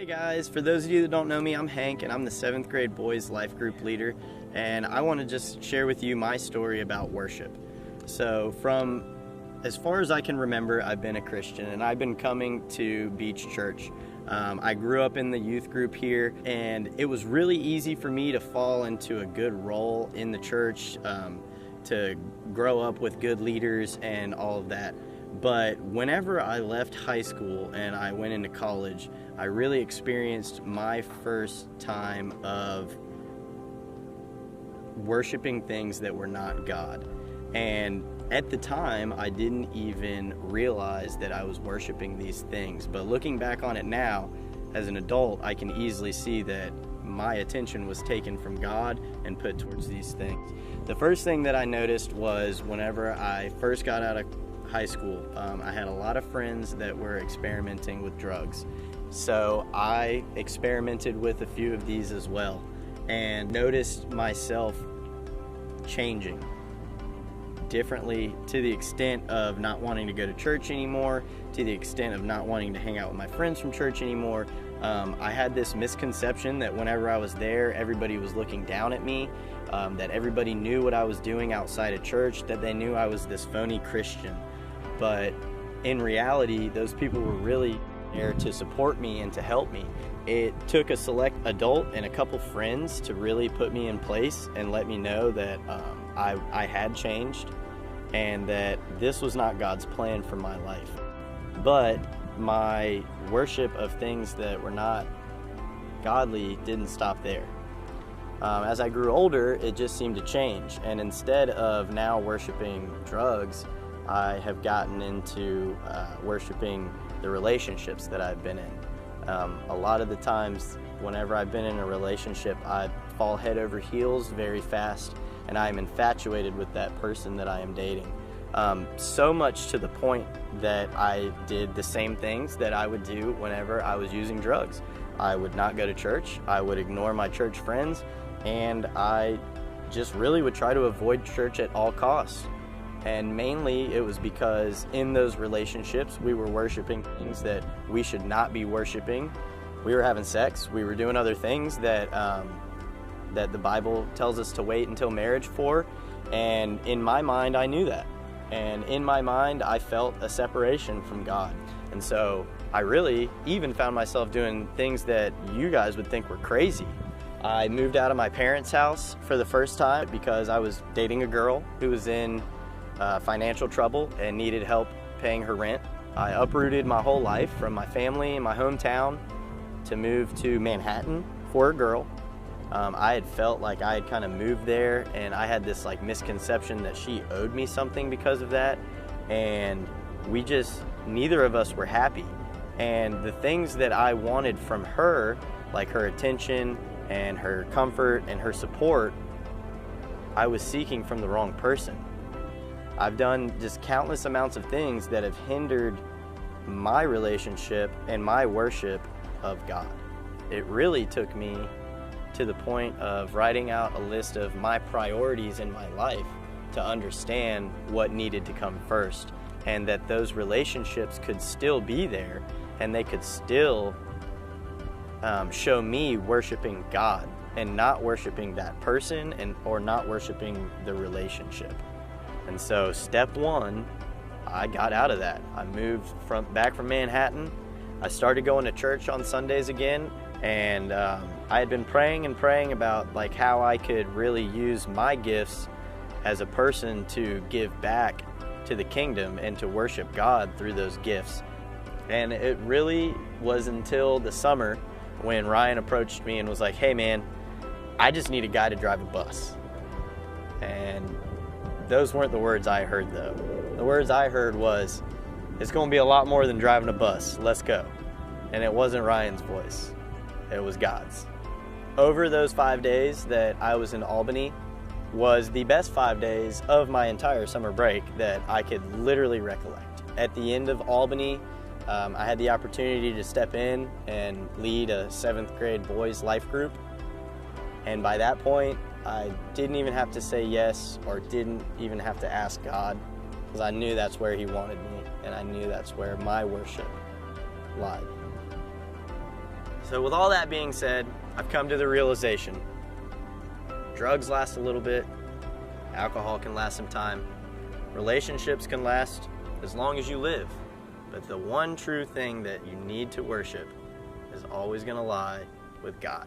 Hey guys, for those of you that don't know me, I'm Hank and I'm the 7th grade boys life group leader, and I want to just share with you my story about worship. So from as far as I can remember, I've been a Christian and I've been coming to Beach Church. I grew up in the youth group here, and it was really easy for me to fall into a good role in the church, to grow up with good leaders and all of that. But whenever I left high school and I went into college, I really experienced my first time of worshiping things that were not God. And at the time, I didn't even realize that I was worshiping these things. But looking back on it now, as an adult, I can easily see that my attention was taken from God and put towards these things. The first thing that I noticed was whenever I first got out of high school, I had a lot of friends that were experimenting with drugs. So I experimented with a few of these as well and noticed myself changing differently, to the extent of not wanting to go to church anymore, to the extent of not wanting to hang out with my friends from church anymore. I had this misconception that whenever I was there, everybody was looking down at me, that everybody knew what I was doing outside of church, that they knew I was this phony Christian. But in reality, those people were really there to support me and to help me. It took a select adult and a couple friends to really put me in place and let me know that I had changed and that this was not God's plan for my life. But my worship of things that were not godly didn't stop there. As I grew older, it just seemed to change, and instead of now worshiping drugs, I have gotten into worshiping the relationships that I've been in. A lot of the times, whenever I've been in a relationship, I fall head over heels very fast, and I am infatuated with that person that I am dating. So much to the point that I did the same things that I would do whenever I was using drugs. I would not go to church, I would ignore my church friends, and I just really would try to avoid church at all costs. And mainly it was because in those relationships we were worshiping things that we should not be worshiping. We were having sex, we were doing other things that that the Bible tells us to wait until marriage for, and in my mind I knew that. And in my mind I felt a separation from God. And so I really even found myself doing things that you guys would think were crazy. I moved out of my parents' house for the first time because I was dating a girl who was in financial trouble and needed help paying her rent. I uprooted my whole life from my family and my hometown to move to Manhattan for a girl. I had felt like I had kind of moved there, and I had this like misconception that she owed me something because of that, and neither of us were happy. And the things that I wanted from her, like her attention and her comfort and her support, I was seeking from the wrong person. I've done just countless amounts of things that have hindered my relationship and my worship of God. It really took me to the point of writing out a list of my priorities in my life to understand what needed to come first, and that those relationships could still be there and they could still show me worshiping God and not worshiping that person or not worshiping the relationship. And so step one, I got out of that. I moved back from Manhattan. I started going to church on Sundays again, and I had been praying about like how I could really use my gifts as a person to give back to the kingdom and to worship God through those gifts. And it really was until the summer when Ryan approached me and was like, "Hey man, I just need a guy to drive a bus." And those weren't the words I heard though. The words I heard was, "It's going to be a lot more than driving a bus. Let's go." And it wasn't Ryan's voice. It was God's. Over those 5 days that I was in Albany was the best 5 days of my entire summer break that I could literally recollect. At the end of Albany, I had the opportunity to step in and lead a 7th grade boys life group. And by that point, I didn't even have to say yes or didn't even have to ask God, because I knew that's where He wanted me, and I knew that's where my worship lied. So with all that being said, I've come to the realization, drugs last a little bit, alcohol can last some time, relationships can last as long as you live, but the one true thing that you need to worship is always going to lie with God.